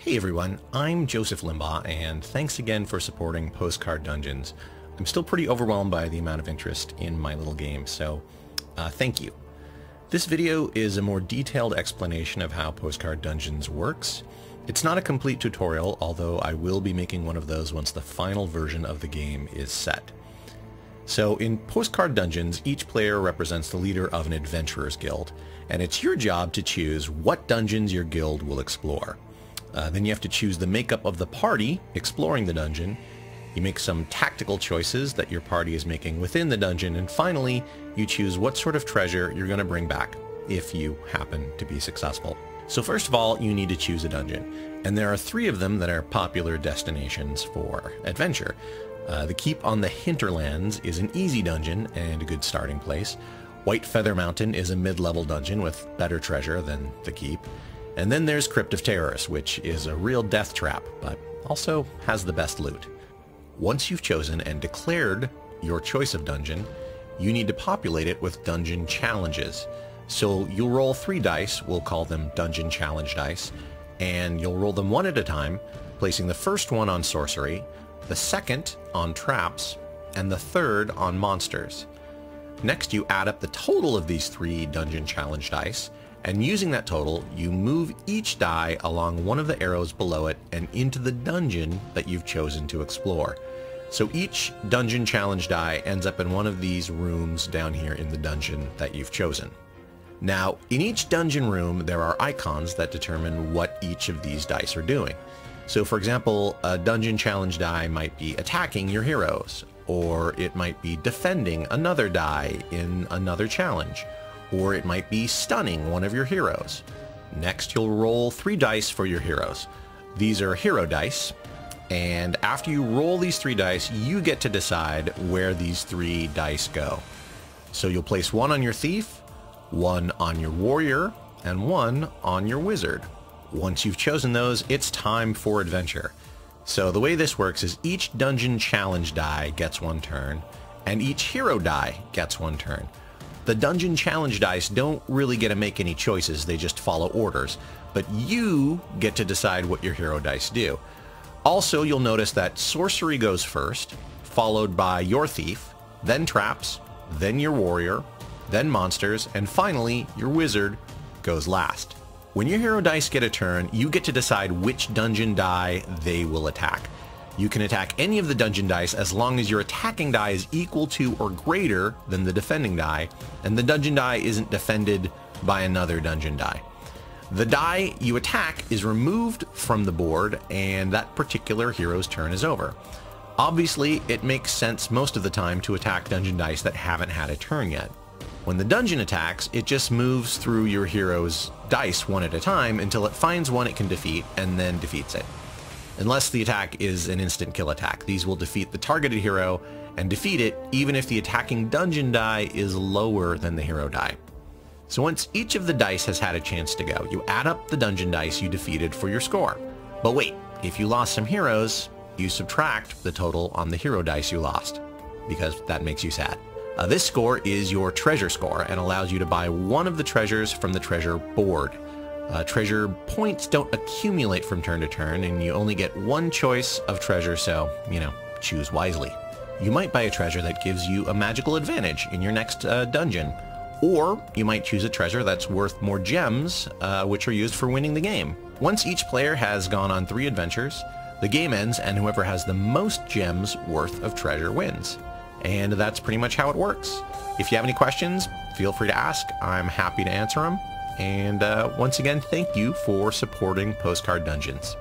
Hey everyone, I'm Joseph Limbaugh, and thanks again for supporting Postcard Dungeons. I'm still pretty overwhelmed by the amount of interest in my little game, so thank you. This video is a more detailed explanation of how Postcard Dungeons works. It's not a complete tutorial, although I will be making one of those once the final version of the game is set. So in Postcard Dungeons, each player represents the leader of an adventurer's guild, and it's your job to choose what dungeons your guild will explore. Then you have to choose the makeup of the party exploring the dungeon. You make some tactical choices that your party is making within the dungeon, and finally you choose what sort of treasure you're going to bring back if you happen to be successful. So first of all, you need to choose a dungeon, and there are 3 of them that are popular destinations for adventure. The Keep on the Hinterlands is an easy dungeon and a good starting place. White Feather Mountain is a mid-level dungeon with better treasure than the Keep. And then there's Crypt of Terrors, which is a real death trap, but also has the best loot. Once you've chosen and declared your choice of dungeon, you need to populate it with dungeon challenges. So you'll roll 3 dice, we'll call them dungeon challenge dice, and you'll roll them one at a time, placing the first one on sorcery, the second on traps, and the third on monsters. Next, you add up the total of these 3 dungeon challenge dice, and using that total, you move each die along one of the arrows below it and into the dungeon that you've chosen to explore. So each dungeon challenge die ends up in one of these rooms down here in the dungeon that you've chosen. Now, in each dungeon room, there are icons that determine what each of these dice are doing. So for example, a dungeon challenge die might be attacking your heroes, or it might be defending another die in another challenge, or it might be stunning one of your heroes. Next, you'll roll 3 dice for your heroes. These are hero dice, and after you roll these 3 dice, you get to decide where these 3 dice go. So you'll place 1 on your thief, 1 on your warrior, and 1 on your wizard. Once you've chosen those, it's time for adventure. So the way this works is each dungeon challenge die gets 1 turn, and each hero die gets 1 turn. The dungeon challenge dice don't really get to make any choices, they just follow orders, but you get to decide what your hero dice do. Also, you'll notice that sorcery goes first, followed by your thief, then traps, then your warrior, then monsters, and finally your wizard goes last. When your hero dice get a turn, you get to decide which dungeon die they will attack. You can attack any of the dungeon dice as long as your attacking die is equal to or greater than the defending die, and the dungeon die isn't defended by another dungeon die. The die you attack is removed from the board, and that particular hero's turn is over. Obviously, it makes sense most of the time to attack dungeon dice that haven't had a turn yet. When the dungeon attacks, it just moves through your hero's dice one at a time until it finds one it can defeat and then defeats it. Unless the attack is an instant kill attack. These will defeat the targeted hero and defeat it even if the attacking dungeon die is lower than the hero die. So once each of the dice has had a chance to go, you add up the dungeon dice you defeated for your score. But wait, if you lost some heroes, you subtract the total on the hero dice you lost, because that makes you sad. This score is your treasure score and allows you to buy one of the treasures from the treasure board. Treasure points don't accumulate from turn to turn, and you only get 1 choice of treasure, so, choose wisely. You might buy a treasure that gives you a magical advantage in your next dungeon, or you might choose a treasure that's worth more gems, which are used for winning the game. Once each player has gone on 3 adventures, the game ends, and whoever has the most gems worth of treasure wins. And that's pretty much how it works. If you have any questions, feel free to ask. I'm happy to answer them. And once again, thank you for supporting Postcard Dungeons.